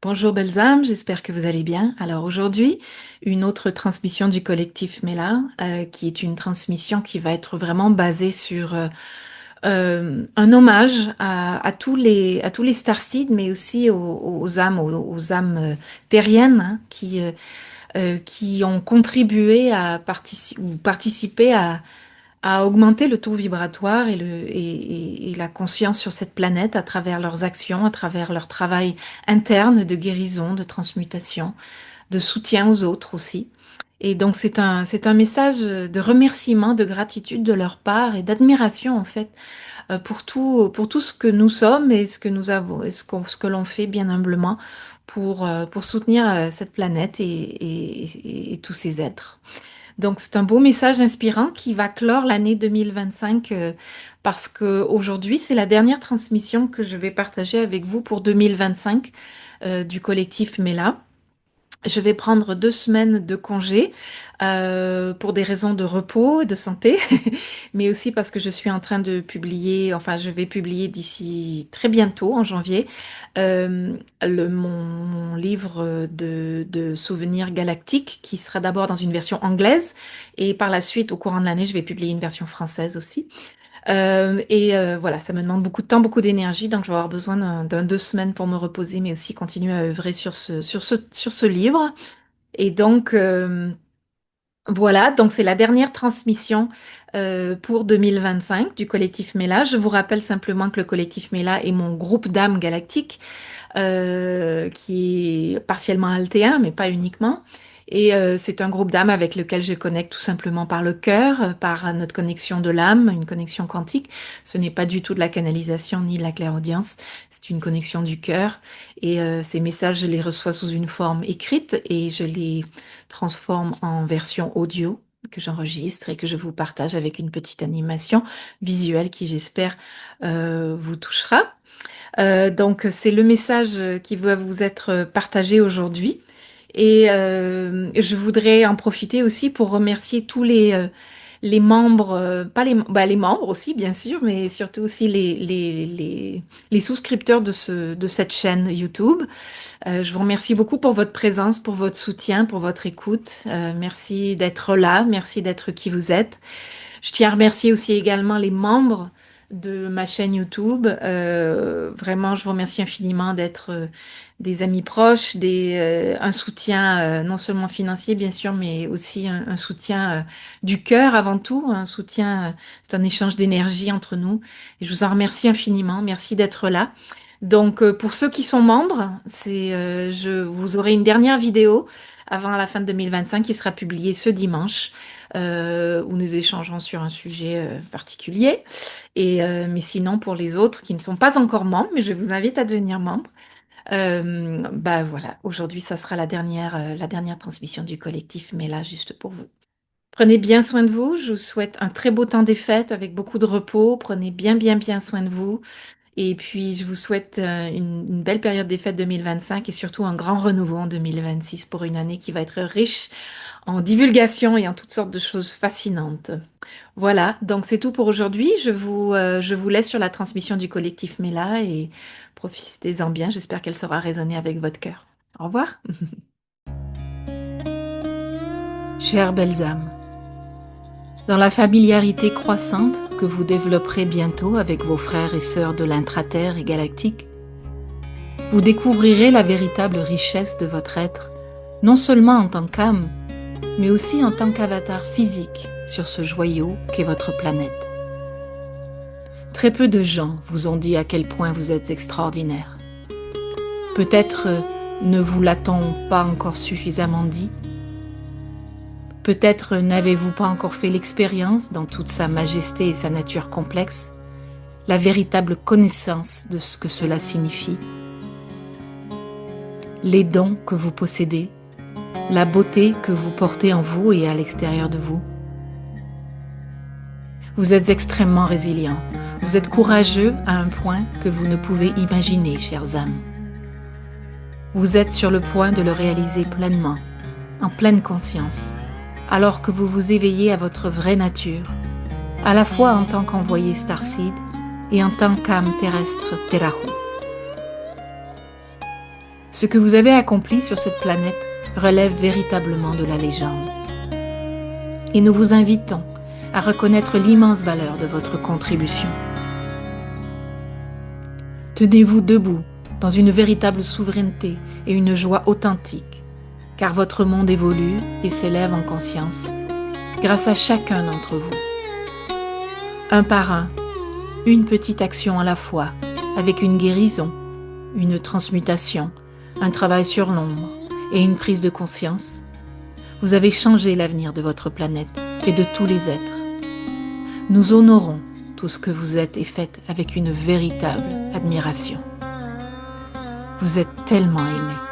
Bonjour belles âmes, j'espère que vous allez bien. Alors aujourd'hui, une autre transmission du collectif Mela, qui est une transmission qui va être vraiment basée sur un hommage à tous les starseeds, mais aussi aux âmes terriennes, hein, qui ont contribué ou participé à augmenter le taux vibratoire et la conscience sur cette planète à travers leurs actions, à travers leur travail interne de guérison, de transmutation, de soutien aux autres aussi. Et donc c'est un message de remerciement, de gratitude de leur part et d'admiration en fait pour tout ce que nous sommes et ce que nous avons, et ce que l'on fait bien humblement pour soutenir cette planète et tous ces êtres. Donc, c'est un beau message inspirant qui va clore l'année 2025 parce que aujourd'hui, c'est la dernière transmission que je vais partager avec vous pour 2025 du collectif Mela. Je vais prendre 2 semaines de congé pour des raisons de repos et de santé, mais aussi parce que je suis en train de publier, enfin je vais publier d'ici très bientôt, en janvier, mon livre de souvenirs galactiques qui sera d'abord dans une version anglaise et par la suite, au courant de l'année, je vais publier une version française aussi. Voilà, ça me demande beaucoup de temps, beaucoup d'énergie, donc je vais avoir besoin d'un 2 semaines pour me reposer, mais aussi continuer à œuvrer sur ce livre. Et donc, voilà, donc c'est la dernière transmission pour 2025 du collectif Mela. Je vous rappelle simplement que le collectif Mela est mon groupe d'âmes galactiques qui est partiellement altéen, mais pas uniquement. Et c'est un groupe d'âmes avec lequel je connecte tout simplement par le cœur, par notre connexion de l'âme, une connexion quantique. Ce n'est pas du tout de la canalisation ni de la clairaudience, c'est une connexion du cœur. Et ces messages, je les reçois sous une forme écrite et je les transforme en version audio que j'enregistre et que je vous partage avec une petite animation visuelle qui, j'espère, vous touchera. Donc, c'est le message qui va vous être partagé aujourd'hui. Et je voudrais en profiter aussi pour remercier tous les membres, pas les membres aussi, bien sûr, mais surtout aussi les souscripteurs de cette chaîne YouTube. Je vous remercie beaucoup pour votre présence, pour votre soutien, pour votre écoute. Merci d'être là, merci d'être qui vous êtes. Je tiens à remercier aussi également les membres de ma chaîne YouTube. Vraiment, je vous remercie infiniment d'être des amis proches, un soutien non seulement financier, bien sûr, mais aussi un soutien du cœur avant tout. Un soutien, c'est un échange d'énergie entre nous. Et je vous en remercie infiniment. Merci d'être là. Donc, pour ceux qui sont membres, vous aurez une dernière vidéo avant la fin de 2025 qui sera publiée ce dimanche où nous échangerons sur un sujet particulier. Mais sinon, pour les autres qui ne sont pas encore membres, mais je vous invite à devenir membre, bah voilà, aujourd'hui, ça sera la dernière transmission du collectif, mais là, juste pour vous. Prenez bien soin de vous. Je vous souhaite un très beau temps des fêtes avec beaucoup de repos. Prenez bien soin de vous. Et puis, je vous souhaite une belle période des fêtes 2025 et surtout un grand renouveau en 2026 pour une année qui va être riche en divulgation et en toutes sortes de choses fascinantes. Voilà, donc c'est tout pour aujourd'hui. Je vous laisse sur la transmission du collectif Mela et profitez-en bien. J'espère qu'elle saura résonner avec votre cœur. Au revoir. Chères belles âmes, dans la familiarité croissante que vous développerez bientôt avec vos frères et sœurs de l'intraterre et galactique, vous découvrirez la véritable richesse de votre être, non seulement en tant qu'âme, mais aussi en tant qu'avatar physique sur ce joyau qu'est votre planète. Très peu de gens vous ont dit à quel point vous êtes extraordinaire. Peut-être ne vous l'a-t-on pas encore suffisamment dit. Peut-être n'avez-vous pas encore fait l'expérience, dans toute sa majesté et sa nature complexe, la véritable connaissance de ce que cela signifie. Les dons que vous possédez, la beauté que vous portez en vous et à l'extérieur de vous. Vous êtes extrêmement résilient. Vous êtes courageux à un point que vous ne pouvez imaginer, chères âmes. Vous êtes sur le point de le réaliser pleinement, en pleine conscience, alors que vous vous éveillez à votre vraie nature, à la fois en tant qu'envoyé starseed et en tant qu'âme terrestre Terahu. Ce que vous avez accompli sur cette planète relève véritablement de la légende. Et nous vous invitons à reconnaître l'immense valeur de votre contribution. Tenez-vous debout dans une véritable souveraineté et une joie authentique, car votre monde évolue et s'élève en conscience grâce à chacun d'entre vous. Un par un, une petite action à la fois, avec une guérison, une transmutation, un travail sur l'ombre et une prise de conscience, vous avez changé l'avenir de votre planète et de tous les êtres. Nous honorons tout ce que vous êtes et faites avec une véritable admiration. Vous êtes tellement aimés.